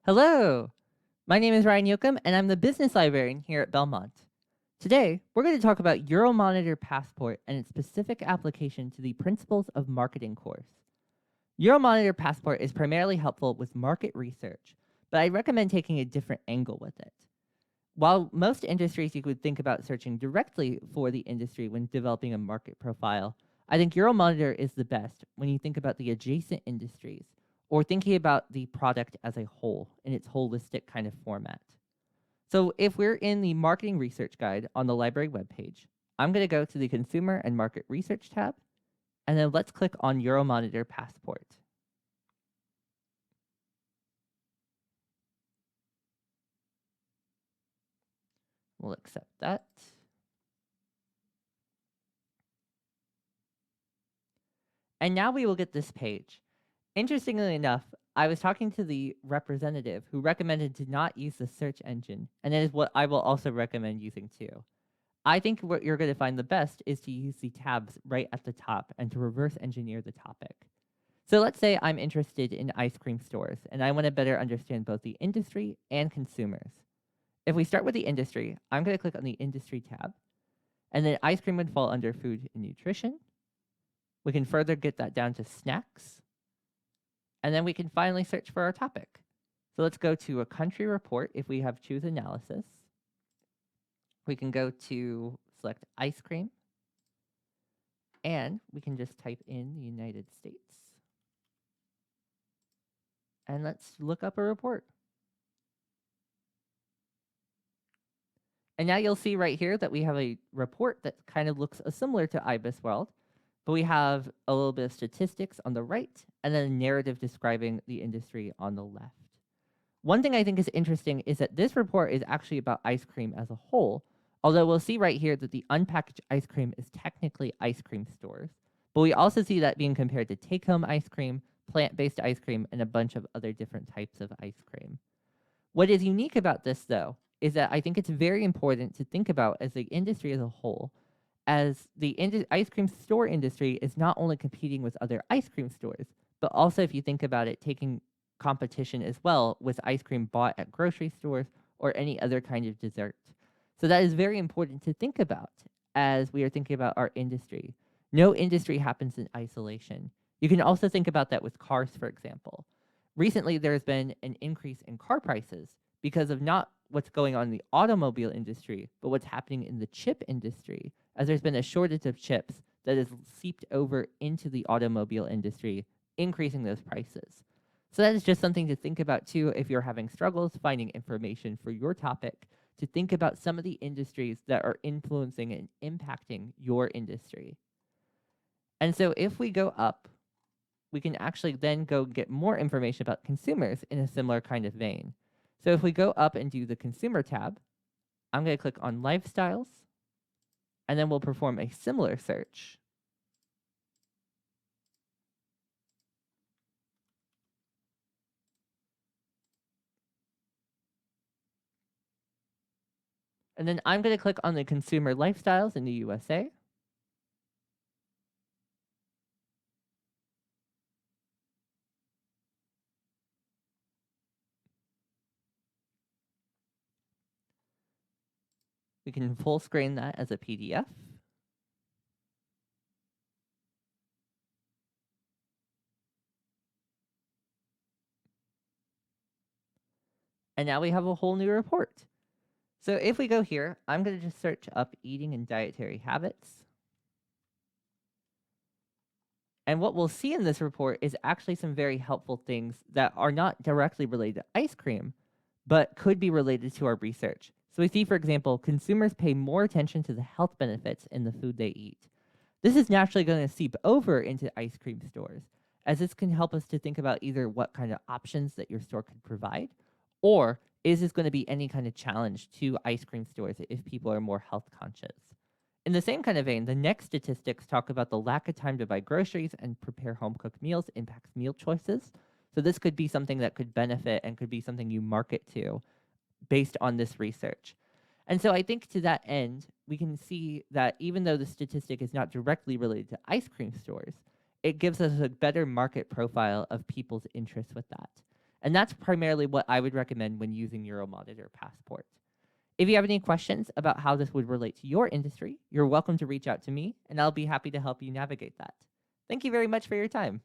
Hello, my name is Ryan Yoakum, and I'm the business librarian here at Belmont. Today, we're going to talk about Euromonitor Passport and its specific application to the Principles of Marketing course. Euromonitor Passport is primarily helpful with market research, but I recommend taking a different angle with it. While most industries you would think about searching directly for the industry when developing a market profile, I think Euromonitor is the best when you think about the adjacent industries or thinking about the product as a whole in its holistic kind of format. So if we're in the marketing research guide on the library webpage, I'm going to go to the consumer and market research tab, and then let's click on Euromonitor Passport. We'll accept that. And now we will get this page. Interestingly enough, I was talking to the representative who recommended to not use the search engine, and that is what I will also recommend using too. I think what you're going to find the best is to use the tabs right at the top and to reverse engineer the topic. So let's say I'm interested in ice cream stores, and I want to better understand both the industry and consumers. If we start with the industry, I'm going to click on the industry tab, and then ice cream would fall under food and nutrition. We can further get that down to snacks, and then we can finally search for our topic. So let's go to a country report if we have choose analysis. We can go to select ice cream, and we can just type in the United States. And let's look up a report. And now you'll see right here that we have a report that kind of looks similar to IBIS World, but we have a little bit of statistics on the right and then a narrative describing the industry on the left. One thing I think is interesting is that this report is actually about ice cream as a whole, although we'll see right here that the unpackaged ice cream is technically ice cream stores. But we also see that being compared to take-home ice cream, plant-based ice cream, and a bunch of other different types of ice cream. What is unique about this, though, is that I think it's very important to think about as the industry as a whole, as the ice cream store industry is not only competing with other ice cream stores, but also if you think about it, taking competition as well with ice cream bought at grocery stores or any other kind of dessert. So that is very important to think about as we are thinking about our industry. No industry happens in isolation. You can also think about that with cars, for example. Recently, there's been an increase in car prices because of not what's going on in the automobile industry, but what's happening in the chip industry, as there's been a shortage of chips that has seeped over into the automobile industry, increasing those prices. So that is just something to think about too if you're having struggles finding information for your topic, to think about some of the industries that are influencing and impacting your industry. And so if we go up, we can actually then go get more information about consumers in a similar kind of vein. So if we go up and do the consumer tab, I'm going to click on lifestyles, and then we'll perform a similar search. And then I'm going to click on the consumer lifestyles in the USA. We can full screen that as a PDF. And now we have a whole new report. So if we go here, I'm going to just search up eating and dietary habits. And what we'll see in this report is actually some very helpful things that are not directly related to ice cream, but could be related to our research. So we see, for example, consumers pay more attention to the health benefits in the food they eat. This is naturally going to seep over into ice cream stores, as this can help us to think about either what kind of options that your store could provide, or is this going to be any kind of challenge to ice cream stores if people are more health conscious. In the same kind of vein, the next statistics talk about the lack of time to buy groceries and prepare home-cooked meals impacts meal choices. So this could be something that could benefit and could be something you market to based on this research. And so I think to that end, we can see that even though the statistic is not directly related to ice cream stores, it gives us a better market profile of people's interests with that. And that's primarily what I would recommend when using Euromonitor Passport. If you have any questions about how this would relate to your industry, you're welcome to reach out to me, and I'll be happy to help you navigate that. Thank you very much for your time.